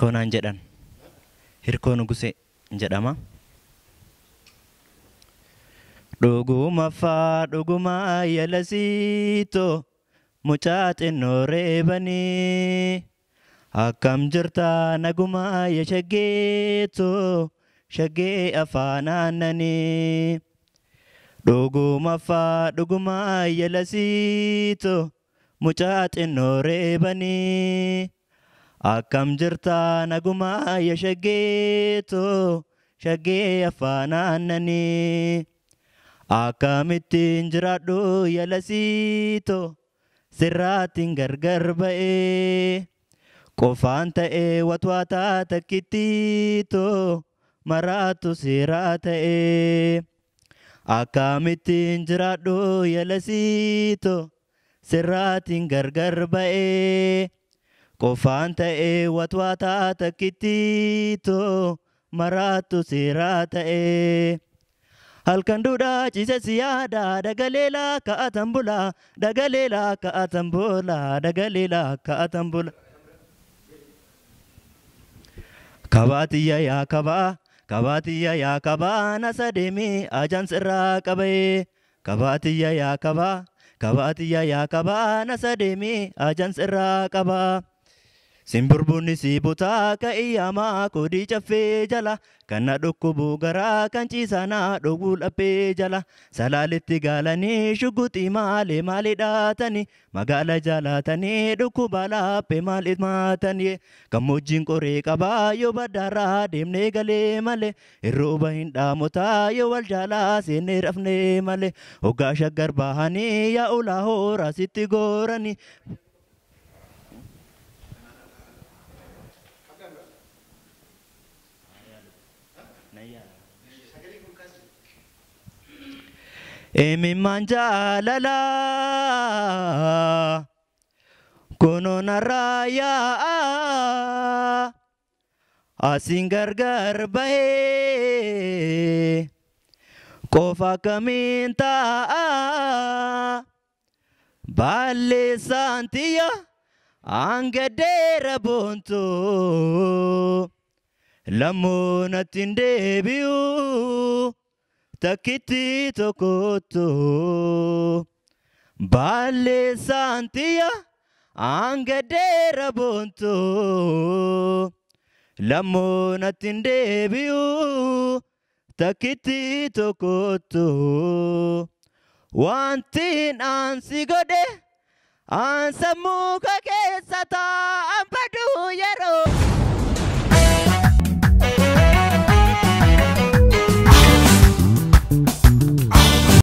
Hirkoonaan jedhan. Hirkoo nugusee jedhama. Dhuguma faa dhuguma yaalasiitoo mucaa xinnoo reebanii akkam jirta naguma yashaggeetoo shaggee afaan aannanii. Dhuguma faa dhuguma yaalasiitoo mucaa xinnoo reebanii akkam jirta naguma yashaggeetoo shaggee afaan aannanii. Akkamittiin jiraadhu yaalasiitoo sirraatiin gargar ba'ee qofaan ta'ee watwaataa takkittiitoo maraatu seeraa ta'ee. Akkamittiin jiraadhu yaalasiitoo sirraatiin gargar ba'ee qofaan ta'ee watwaataa takkittiitoo maraatu seeraa ta'ee. Halkan duudhaa ciise siyaada dagaleelaa ka'atan bulaa dagaleelaa ka'atan bulaa dagaleelaa ka'atan bulaa. Kabaatiyya yaa kabaa kabaatiyya yaa kabaa nasa deemee ajaan sirraa qabee. Kabaatiyya yaa kabaa kabaatiyya yaa kabaa nasa deemee ajaan sirraa qabaa. Simbirbuunni si butaa ka'iyyamaa kodii caffee jala kana dhukkubuu garaa kan ciisanaa dhowwuu dhabbee jala salaalitti gaalanii shugguxii maalee maali dhaatanii magaala jaalatanii dhukkuba laaphee maali maatanii gammoojjiin qoree qabaa yoo baddaarraa deemnee galee malee irrooba hin dhaamotaa yoo wal jaalaa seennee rafnee malee hoggaa shaggar bahanii yaa ulaa hooraa sitti gooranii. Emimmaan jaalala kunuun arraayaa asiin gargar bahee qofa kamiin ta'a balleessaan tiyya angadeera boontoo lammoonatti hin deebi'u. Takkitti tokkotto balleessaan tiyya angadeera boontoo lammoonatti hin deebi'u. Takkitti tokkotto wantiin ansi godhe an sammuu kee keessa